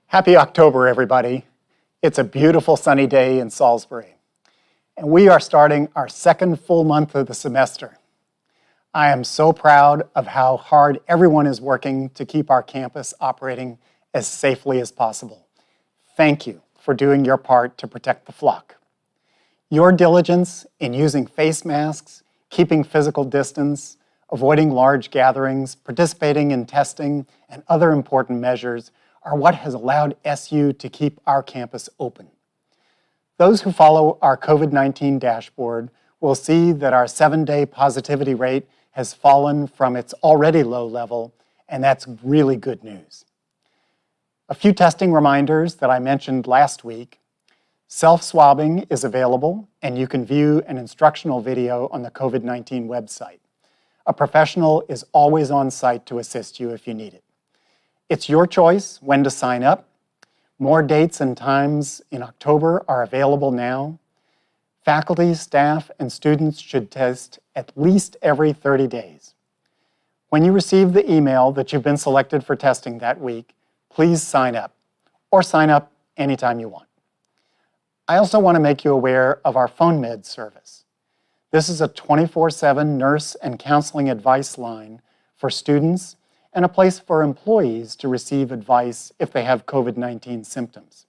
Happy October, everybody. It's a beautiful sunny day in Salisbury, and we are starting our second full month of the semester. I am so proud of how hard everyone is working to keep our campus operating as safely as possible. Thank you for doing your part to protect the flock. Your diligence in using face masks, keeping physical distance, avoiding large gatherings, participating in testing, and other important measures are what has allowed SU to keep our campus open. Those who follow our COVID-19 dashboard will see that our 7-day positivity rate has fallen from its already low level, and that's really good news. A few testing reminders that I mentioned last week. Self-swabbing is available, and you can view an instructional video on the COVID-19 website. A professional is always on site to assist you if you need it. It's your choice when to sign up. More dates and times in October are available now. Faculty, staff, and students should test at least every 30 days. When you receive the email that you've been selected for testing that week, please sign up, or sign up anytime you want. I also want to make you aware of our FoneMed service. This is a 24/7 nurse and counseling advice line for students and a place for employees to receive advice if they have COVID-19 symptoms.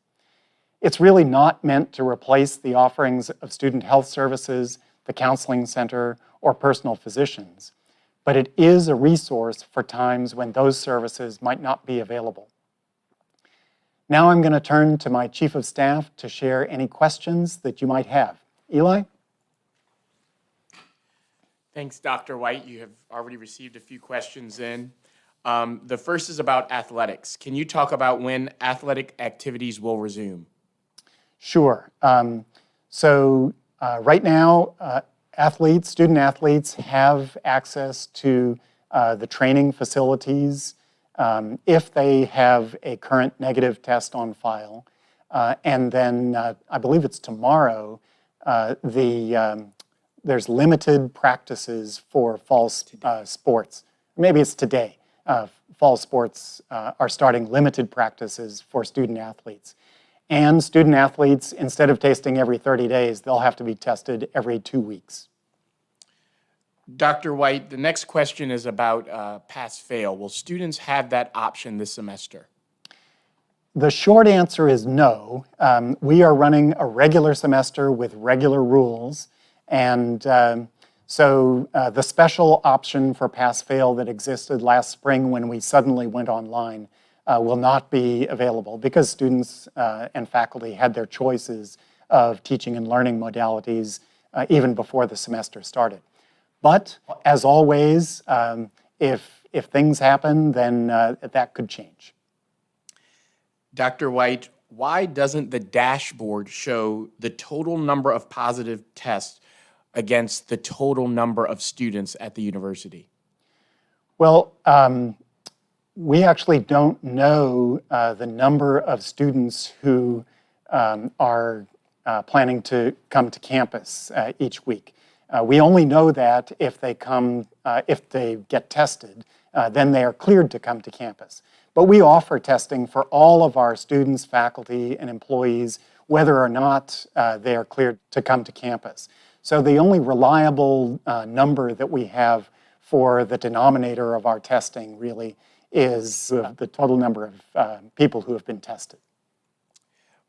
It's really not meant to replace the offerings of student health services, the counseling center, or personal physicians, but it is a resource for times when those services might not be available. Now I'm going to turn to my Chief of Staff to share any questions that you might have. Eli? Thanks, Dr. Wight. You have already received a few questions in. The first is about athletics. Can you talk about when athletic activities will resume? Sure. Right now, student athletes have access to the training facilities if they have a current negative test on file. And then I believe it's tomorrow, there's limited practices for fall sports. Maybe it's today. Fall sports are starting limited practices for student athletes. And student athletes, instead of testing every 30 days, they'll have to be tested every 2 weeks. Dr. Wight, the next question is about pass-fail. Will students have that option this semester? The short answer is no. We are running a regular semester with regular rules, and so the special option for pass-fail that existed last spring when we suddenly went online will not be available because students and faculty had their choices of teaching and learning modalities even before the semester started. But as always, if things happen, then that could change. Dr. Wight, why doesn't the dashboard show the total number of positive tests against the total number of students at the university? Well, we actually don't know the number of students who are planning to come to campus each week. We only know that if they get tested, then they are cleared to come to campus. But we offer testing for all of our students, faculty, and employees, whether or not they are cleared to come to campus. So the only reliable number that we have for the denominator of our testing really is the total number of people who have been tested.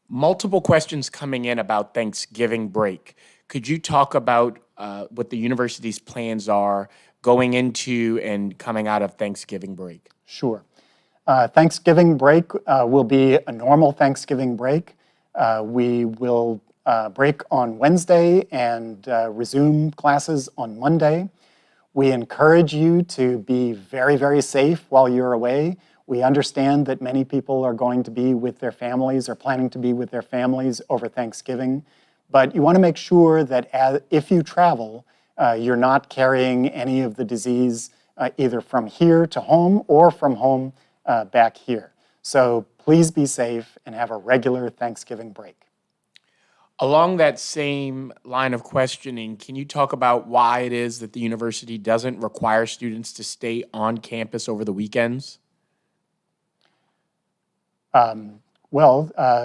Multiple questions coming in about Thanksgiving break. Could you talk about what the university's plans are going into and coming out of Thanksgiving break? Sure. Thanksgiving break will be a normal Thanksgiving break. We will break on Wednesday and resume classes on Monday. We encourage you to be very, very safe while you're away. We understand that many people are going to be with their families or planning to be with their families over Thanksgiving, but you want to make sure that if you travel, you're not carrying any of the disease either from here to home or from home back here. So please be safe and have a regular Thanksgiving break. Along that same line of questioning, can you talk about why it is that the university doesn't require students to stay on campus over the weekends?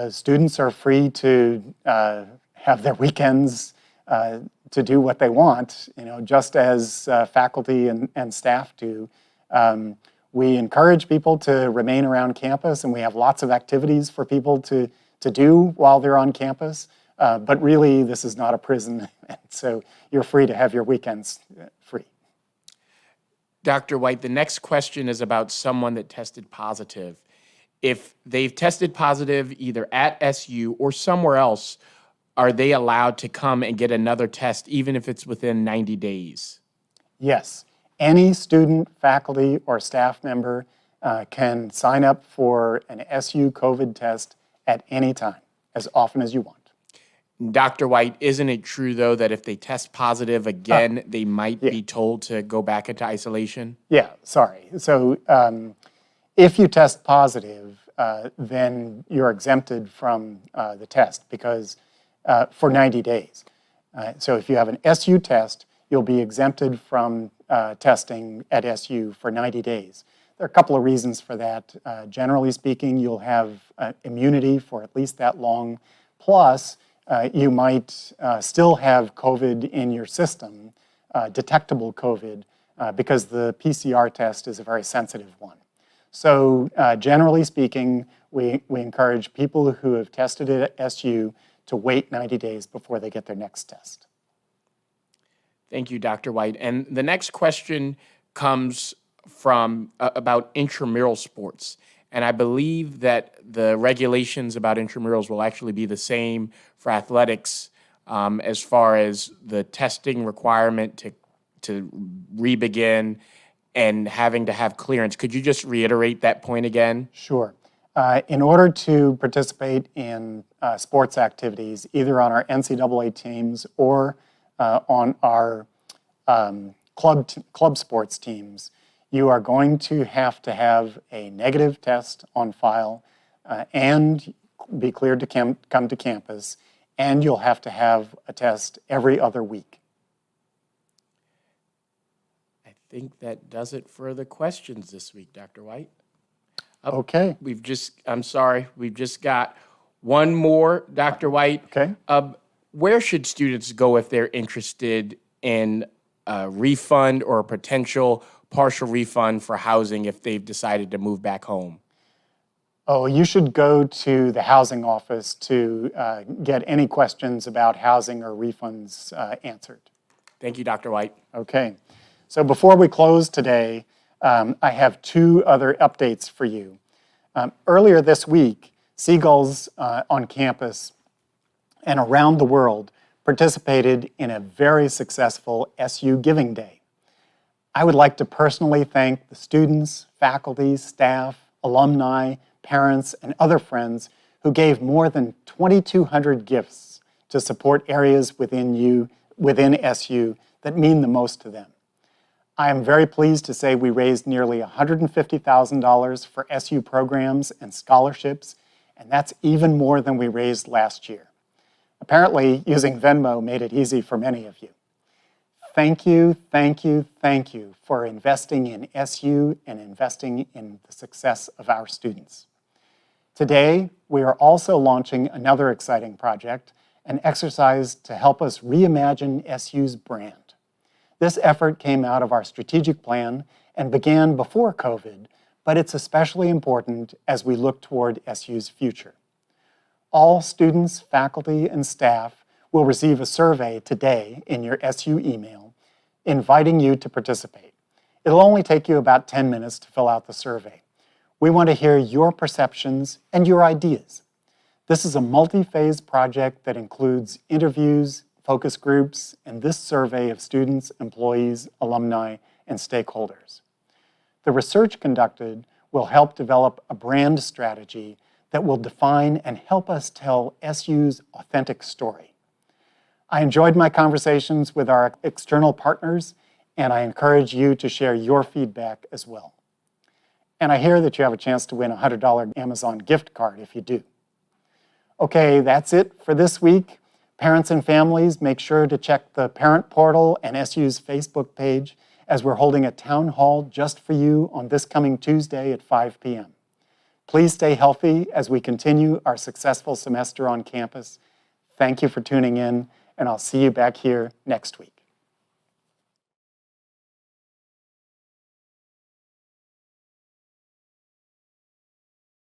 Students are free to have their weekends to do what they want, just as faculty and staff do. We encourage people to remain around campus, and we have lots of activities for people to do while they're on campus. But really, this is not a prison, and so you're free to have your weekends free. Dr. Wight, the next question is about someone that tested positive. If they've tested positive either at SU or somewhere else, are they allowed to come and get another test, even if it's within 90 days? Yes. Any student, faculty, or staff member can sign up for an SU COVID test at any time, as often as you want. Dr. Wight, isn't it true, though, that if they test positive again, they might be told to go back into isolation? Yeah, sorry. So if you test positive, then you're exempted from the test because for 90 days. So if you have an SU test, you'll be exempted from testing at SU for 90 days. There are a couple of reasons for that. Generally speaking, you'll have immunity for at least that long. Plus, you might still have COVID in your system, detectable COVID, because the PCR test is a very sensitive one. So generally speaking, we encourage people who have tested at SU to wait 90 days before they get their next test. Thank you, Dr. Wight. And the next question comes from about intramural sports. And I believe that the regulations about intramurals will actually be the same for athletics as far as the testing requirement to re-begin and having to have clearance. Could you just reiterate that point again? Sure. In order to participate in sports activities, either on our NCAA teams or on our club sports teams, you are going to have a negative test on file and be cleared to come to campus, and you'll have to have a test every other week. I think that does it for the questions this week, Dr. Wight. Okay. We've just got one more, Dr. Wight. Okay. Where should students go if they're interested in a refund or a potential partial refund for housing if they've decided to move back home? Oh, you should go to the housing office to get any questions about housing or refunds answered. Thank you, Dr. Wight. Okay. So before we close today, I have two other updates for you. Earlier this week, Seagulls on campus and around the world participated in a very successful SU Giving Day. I would like to personally thank the students, faculty, staff, alumni, parents, and other friends who gave more than 2,200 gifts to support areas within SU that mean the most to them. I am very pleased to say we raised nearly $150,000 for SU programs and scholarships, and that's even more than we raised last year. Apparently, using Venmo made it easy for many of you. Thank you, thank you, thank you for investing in SU and investing in the success of our students. Today, we are also launching another exciting project, an exercise to help us reimagine SU's brand. This effort came out of our strategic plan and began before COVID, but it's especially important as we look toward SU's future. All students, faculty, and staff will receive a survey today in your SU email inviting you to participate. It'll only take you about 10 minutes to fill out the survey. We want to hear your perceptions and your ideas. This is a multi-phase project that includes interviews, focus groups, and this survey of students, employees, alumni, and stakeholders. The research conducted will help develop a brand strategy that will define and help us tell SU's authentic story. I enjoyed my conversations with our external partners, and I encourage you to share your feedback as well. And I hear that you have a chance to win a $100 Amazon gift card if you do. Okay, that's it for this week. Parents and families, make sure to check the parent portal and SU's Facebook page as we're holding a town hall just for you on this coming Tuesday at 5 p.m. Please stay healthy as we continue our successful semester on campus. Thank you for tuning in, and I'll see you back here next week.